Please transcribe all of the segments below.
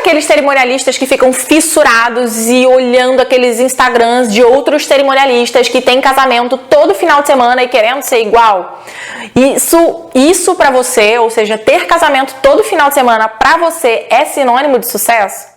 daqueles cerimonialistas que ficam fissurados e olhando aqueles Instagrams de outros cerimonialistas que têm casamento todo final de semana e querendo ser igual? Isso pra você, ou seja, ter casamento todo final de semana pra você é sinônimo de sucesso?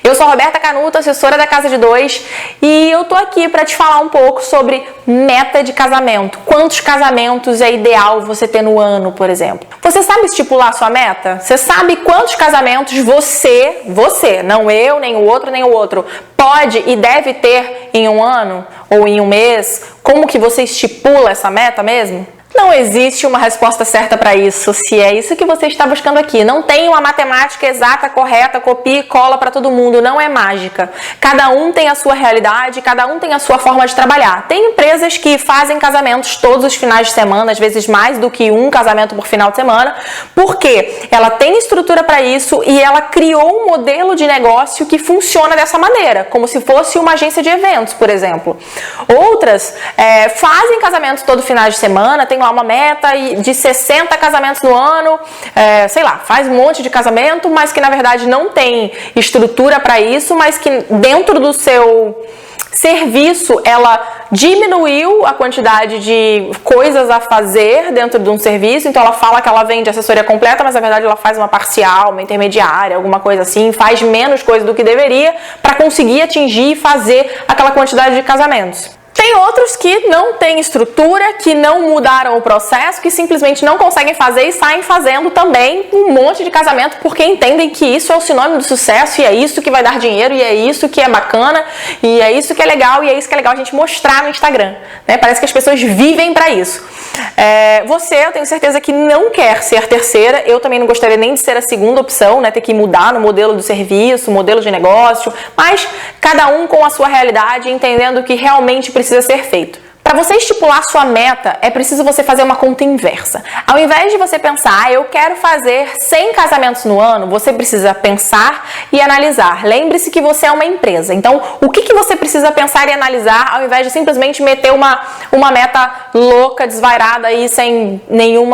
Eu sou a Roberta Canuto, assessora da Casa de Dois, e eu tô aqui para te falar um pouco sobre meta de casamento. Quantos casamentos é ideal você ter no ano, por exemplo? Você sabe estipular a sua meta? Você sabe quantos casamentos você, não eu, nem o outro, pode e deve ter em um ano ou em um mês? Como que você estipula essa meta mesmo? Não existe uma resposta certa para isso, se é isso que você está buscando aqui. Não tem uma matemática exata, correta, copia e cola para todo mundo, não é mágica. Cada um tem a sua realidade, cada um tem a sua forma de trabalhar. Tem empresas que fazem casamentos todos os finais de semana, às vezes mais do que um casamento por final de semana, porque ela tem estrutura para isso e ela criou um modelo de negócio que funciona dessa maneira, como se fosse uma agência de eventos, por exemplo. Outras fazem casamentos todo final de semana, tem uma meta de 60 casamentos no ano, sei lá, faz um monte de casamento, mas que na verdade não tem estrutura para isso, mas que dentro do seu serviço ela diminuiu a quantidade de coisas a fazer dentro de um serviço, então ela fala que ela vende assessoria completa, mas na verdade ela faz uma parcial, uma intermediária, alguma coisa assim, faz menos coisa do que deveria para conseguir atingir e fazer aquela quantidade de casamentos. Tem outros que não têm estrutura, que não mudaram o processo, que simplesmente não conseguem fazer e saem fazendo também um monte de casamento porque entendem que isso é o sinônimo do sucesso e é isso que vai dar dinheiro e é isso que é bacana e é isso que é legal e é isso que é legal a gente mostrar no Instagram, né? Parece que as pessoas vivem para isso. Eu tenho certeza que não quer ser a terceira, eu também não gostaria nem de ser a segunda opção, né? Ter que mudar no modelo do serviço, modelo de negócio, mas cada um com a sua realidade, entendendo que realmente precisa ser feito. Para você estipular sua meta, é preciso você fazer uma conta inversa. Ao invés de você pensar, eu quero fazer 100 casamentos no ano, você precisa pensar e analisar. Lembre-se que você é uma empresa. Então, o que você precisa pensar e analisar ao invés de simplesmente meter uma meta louca, desvairada e sem nenhum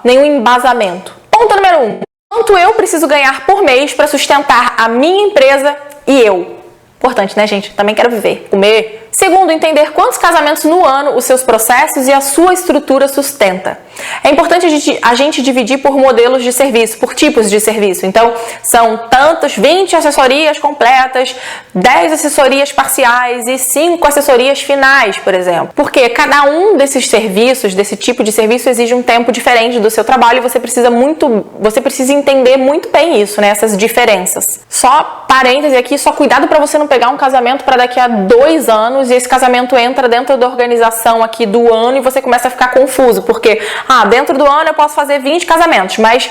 embasamento? Ponto número 1. Quanto eu preciso ganhar por mês para sustentar a minha empresa e eu? Importante, né, gente? Também quero viver, comer. Segundo, entender quantos casamentos no ano os seus processos e a sua estrutura sustenta. É importante a gente dividir por modelos de serviço, por tipos de serviço. Então, são tantos, 20 assessorias completas, 10 assessorias parciais e 5 assessorias finais, por exemplo. Porque cada um desses serviços, desse tipo de serviço, exige um tempo diferente do seu trabalho e você precisa entender muito bem isso, né? Essas diferenças. Só parêntese aqui, só cuidado para você não pegar um casamento para daqui a 2 anos e esse casamento entra dentro da organização aqui do ano e você começa a ficar confuso, porque dentro do ano eu posso fazer 20 casamentos, mas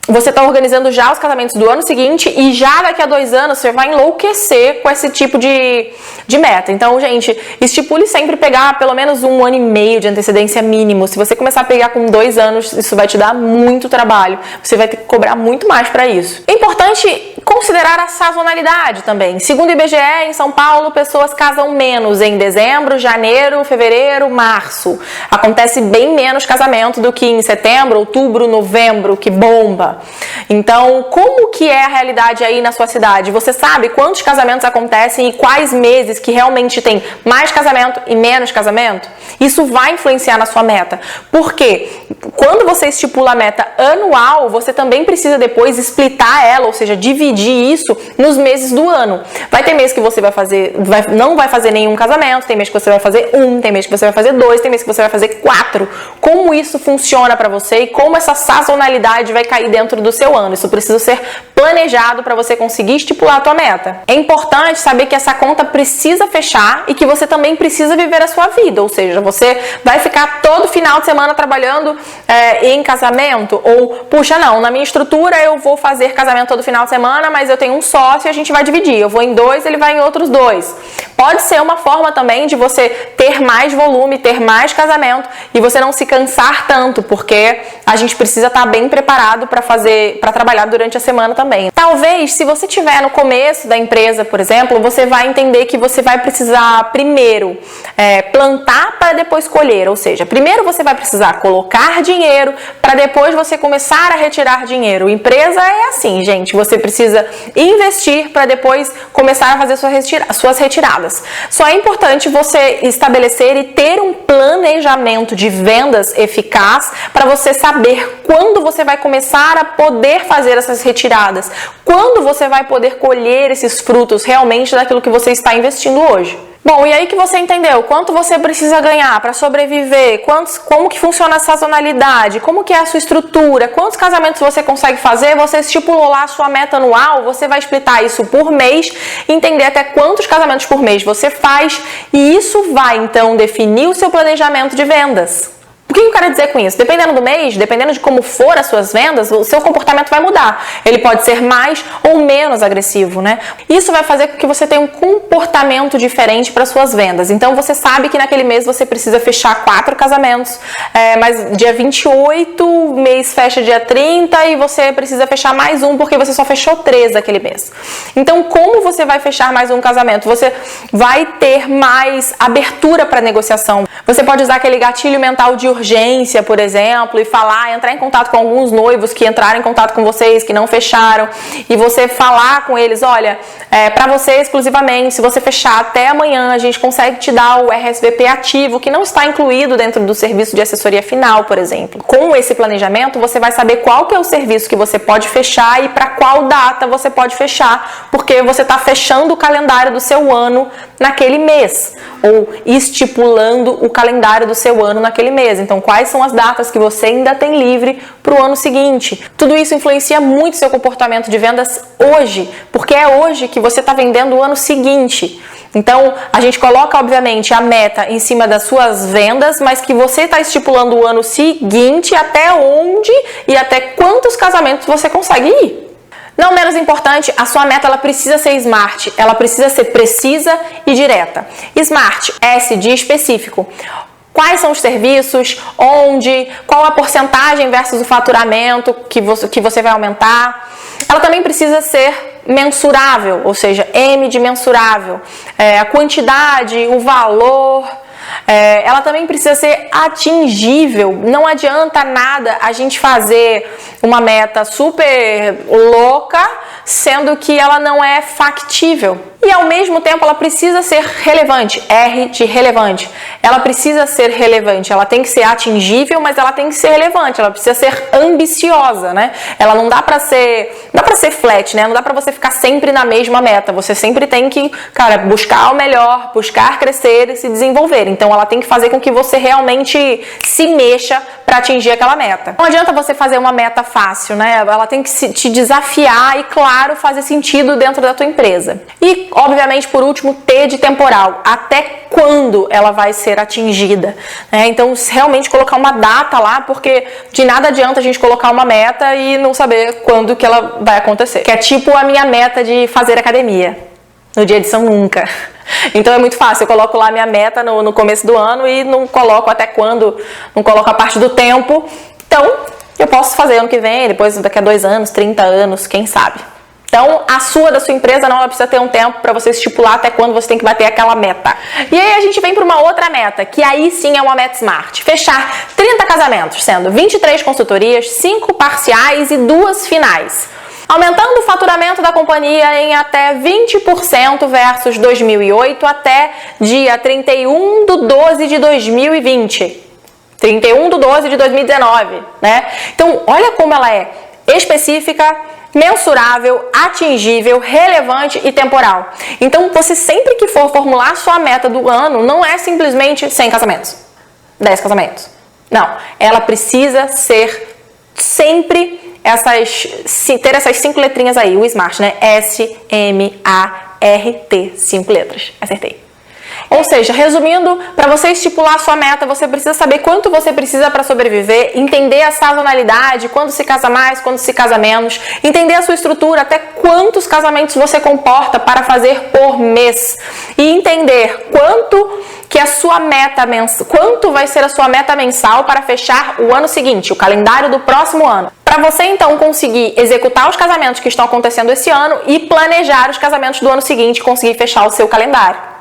você está organizando já os casamentos do ano seguinte e já daqui a 2 anos você vai enlouquecer com esse tipo de meta. Então, gente, estipule sempre pegar pelo menos 1 ano e meio de antecedência mínimo. Se você começar a pegar com 2 anos, isso vai te dar muito trabalho. Você vai ter que cobrar muito mais para isso. É importante considerar a sazonalidade também. Segundo o IBGE, em São Paulo, pessoas casam menos em dezembro, janeiro, fevereiro, março. Acontece bem menos casamento do que em setembro, outubro, novembro, que bomba. Então, como que é a realidade aí na sua cidade? Você sabe quantos casamentos acontecem e quais meses que realmente tem mais casamento e menos casamento? Isso vai influenciar na sua meta. Porque quando você estipula a meta anual, você também precisa depois splitar ela, ou seja, dividir isso nos meses do ano. Vai ter mês que você não vai fazer nenhum casamento, tem mês que você vai fazer 1, tem mês que você vai fazer 2, tem mês que você vai fazer 4. Como isso funciona para você e como essa sazonalidade vai cair dentro do seu ano? Isso precisa ser planejado para você conseguir estipular a tua meta. É importante saber que essa conta precisa fechar e que você também precisa viver a sua vida, ou seja, você vai ficar todo final de semana trabalhando em casamento ou, puxa, não, na minha estrutura eu vou fazer casamento todo final de semana, mas eu tenho um sócio e a gente vai dividir, eu vou em 2, ele vai em outros 2. Pode ser uma forma também de você ter mais volume, ter mais casamento e você não se cansar tanto, porque a gente precisa estar bem preparado para para trabalhar durante a semana também. Talvez, se você estiver no começo da empresa, por exemplo, você vai entender que você vai precisar primeiro plantar para depois colher, ou seja, primeiro você vai precisar colocar dinheiro para depois você começar a retirar dinheiro. Empresa é assim, gente, você precisa investir para depois começar a fazer suas retiradas. Só é importante você estabelecer e ter um planejamento de vendas eficaz para você saber quando você vai começar a poder fazer essas retiradas, quando você vai poder colher esses frutos realmente daquilo que você está investindo hoje. Bom, e aí que você entendeu quanto você precisa ganhar para sobreviver, como que funciona a sazonalidade, como que é a sua estrutura, quantos casamentos você consegue fazer, você estipulou lá a sua meta anual, você vai splitar isso por mês, entender até quantos casamentos por mês você faz, e isso vai então definir o seu planejamento de vendas. O que eu quero dizer com isso? Dependendo do mês, dependendo de como for as suas vendas, o seu comportamento vai mudar. Ele pode ser mais ou menos agressivo, né? Isso vai fazer com que você tenha um comportamento diferente para suas vendas. Então, você sabe que naquele mês você precisa fechar 4 casamentos, mas dia 28, o mês fecha dia 30 e você precisa fechar mais um porque você só fechou 3 daquele mês. Então, como você vai fechar mais um casamento? Você vai ter mais abertura para negociação. Você pode usar aquele gatilho mental de urgência, por exemplo, e entrar em contato com alguns noivos que entraram em contato com vocês, que não fecharam, e você falar com eles, olha, para você exclusivamente, se você fechar até amanhã, a gente consegue te dar o RSVP ativo, que não está incluído dentro do serviço de assessoria final, por exemplo. Com esse planejamento, você vai saber qual que é o serviço que você pode fechar e para qual data você pode fechar, porque você está fechando o calendário do seu ano naquele mês, ou estipulando o calendário do seu ano naquele mês. Então, quais são as datas que você ainda tem livre para o ano seguinte? Tudo isso influencia muito seu comportamento de vendas hoje, porque é hoje que você está vendendo o ano seguinte. Então, a gente coloca, obviamente, a meta em cima das suas vendas, mas que você está estipulando o ano seguinte, até onde e até quantos casamentos você consegue ir. Não menos importante, a sua meta ela precisa ser smart, ela precisa ser precisa e direta. Smart, S de específico. Quais são os serviços, onde, qual a porcentagem versus o faturamento que você vai aumentar. Ela também precisa ser mensurável, ou seja, M de mensurável. A quantidade, o valor. Ela também precisa ser atingível. Não adianta nada a gente fazer uma meta super louca, sendo que ela não é factível. E ao mesmo tempo ela precisa ser relevante, R de relevante. Ela precisa ser relevante, ela tem que ser atingível, mas ela tem que ser relevante, ela precisa ser ambiciosa, né? Ela não dá pra ser flat, né? Não dá pra você ficar sempre na mesma meta. Você sempre tem que, buscar o melhor, buscar crescer e se desenvolver. Então ela tem que fazer com que você realmente se mexa para atingir aquela meta. Não adianta você fazer uma meta fácil, né? Ela tem que te desafiar e, claro, fazer sentido dentro da tua empresa. E, obviamente, por último, T de temporal. Até quando ela vai ser atingida, né? Então, realmente colocar uma data lá, porque de nada adianta a gente colocar uma meta e não saber quando que ela vai acontecer. Que é tipo a minha meta de fazer academia. No dia de São Nunca. Então é muito fácil, eu coloco lá minha meta no começo do ano e não coloco até quando, não coloco a parte do tempo. Então, eu posso fazer ano que vem, depois daqui a 2 anos, 30 anos, quem sabe. Então, da sua empresa não, ela precisa ter um tempo para você estipular até quando você tem que bater aquela meta. E aí a gente vem para uma outra meta, que aí sim é uma meta smart. Fechar 30 casamentos, sendo 23 consultorias, 5 parciais e 2 finais. Aumentando o faturamento da companhia em até 20% versus 2008 até dia 31 de 12 de 2020. 31 de 12 de 2019, né? Então, olha como ela é específica, mensurável, atingível, relevante e temporal. Então, você sempre que for formular sua meta do ano, não é simplesmente 100 casamentos, 10 casamentos. Não, ela precisa ser sempre ter essas 5 letrinhas aí, o SMART, né? S-M-A-R-T, 5 letras. Acertei. Ou seja, resumindo, para você estipular a sua meta, você precisa saber quanto você precisa para sobreviver, entender a sazonalidade, quando se casa mais, quando se casa menos, entender a sua estrutura, até quantos casamentos você comporta para fazer por mês e entender quanto vai ser a sua meta mensal para fechar o ano seguinte, o calendário do próximo ano. Para para você então conseguir executar os casamentos que estão acontecendo esse ano e planejar os casamentos do ano seguinte, conseguir fechar o seu calendário.